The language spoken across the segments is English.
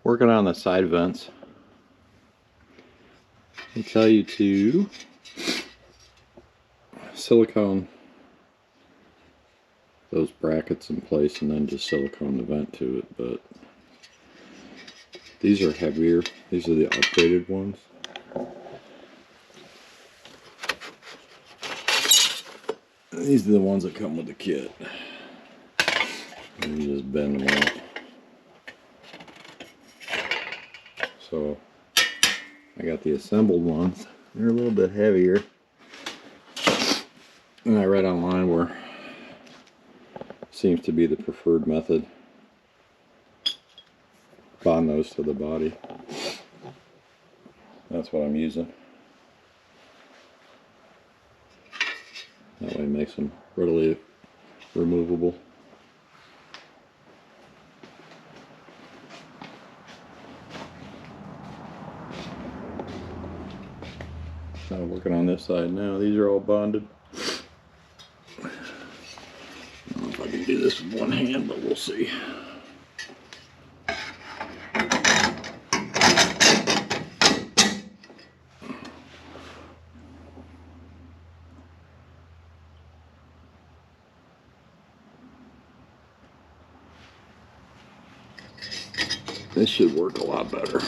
Working on the side vents. They tell you to silicone those brackets in place and then just silicone the vent to it, but these are heavier. These are the upgraded ones. These are the ones that come with the kit. And you just bend them off. So I got the assembled ones. They're a little bit heavier. And I read online where seems to be the preferred method. Bond those to the body. That's what I'm using. That way it makes them readily removable. So I'm working on this side now. These are all bonded. I don't know if I can do this with one hand, but we'll see. This should work a lot better.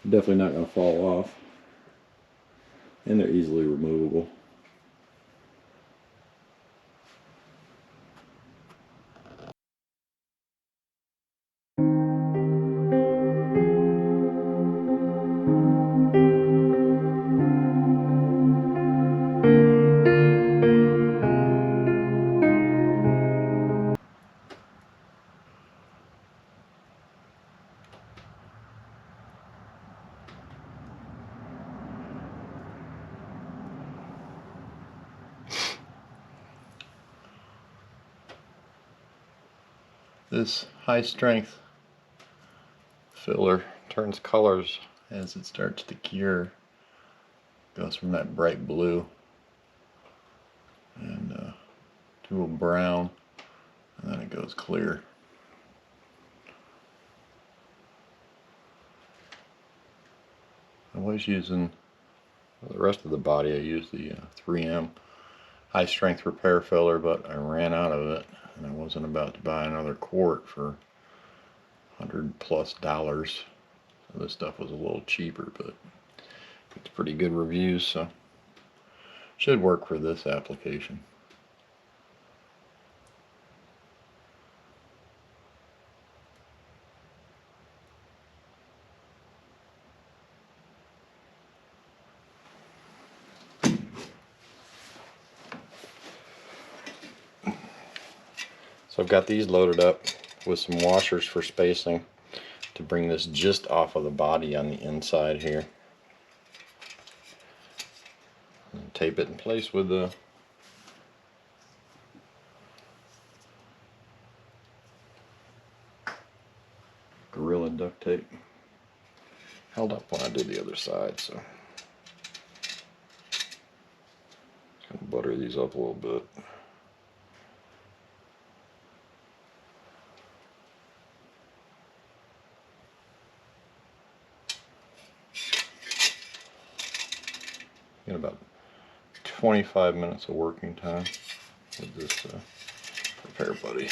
Definitely not going to fall off. And they're easily removable. This high strength filler turns colors as it starts to cure. Goes from that bright blue and to a brown, and then it goes clear. I was using the rest of the body. I used the 3M high strength repair filler, but I ran out of it, and I wasn't about to buy another quart for $100+ dollars. So this stuff was a little cheaper, but it's pretty good reviews, so should work for this application. So I've got these loaded up with some washers for spacing to bring this just off of the body on the inside here. And tape it in place with the Gorilla duct tape. Held up when I did the other side, so just gonna butter these up a little bit. Got about 25 minutes of working time with this repair buddy.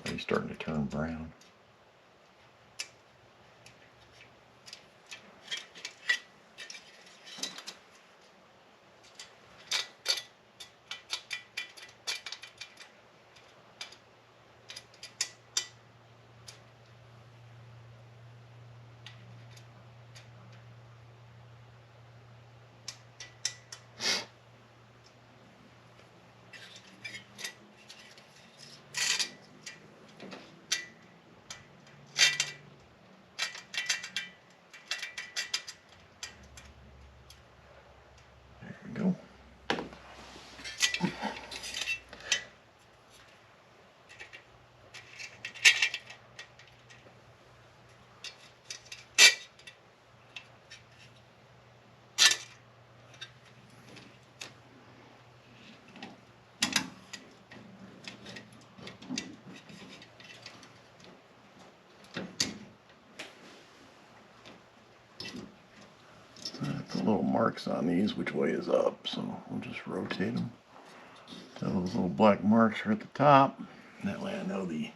He's starting to turn brown. marks on these which way is up, so we'll just rotate them till those little black marks are at the top. That way I know the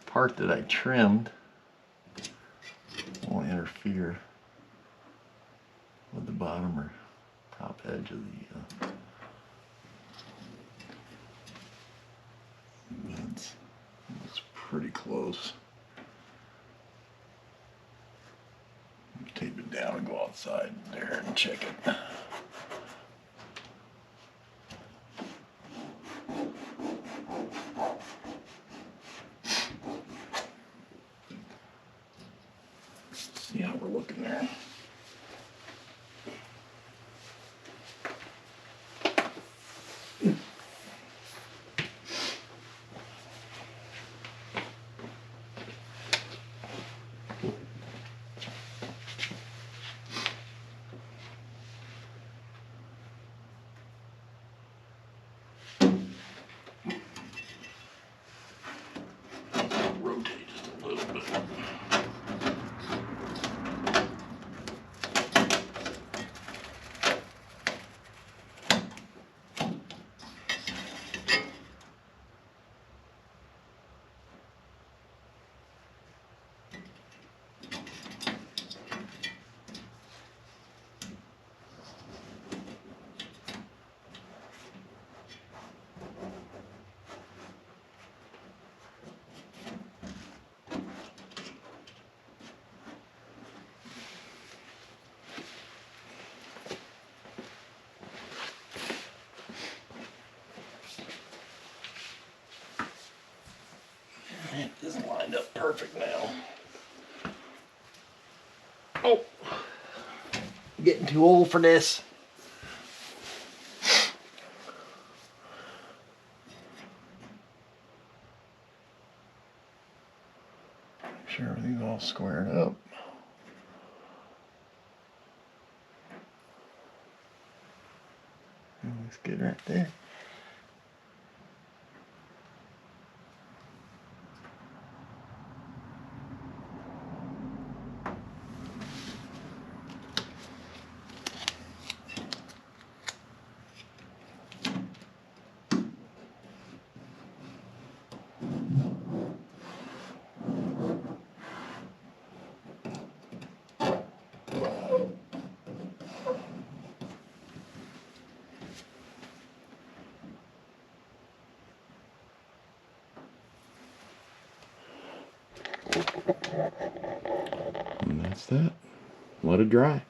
part that I trimmed won't interfere with the bottom or top edge of the vents. It's pretty close. Tape it down and go outside there and check it. See how we're looking there. Rotate just a little bit. It is lined up perfect now. Oh, I'm getting too old for this. Make sure everything's all squared up. Looks good right there. And that's that. Let it dry.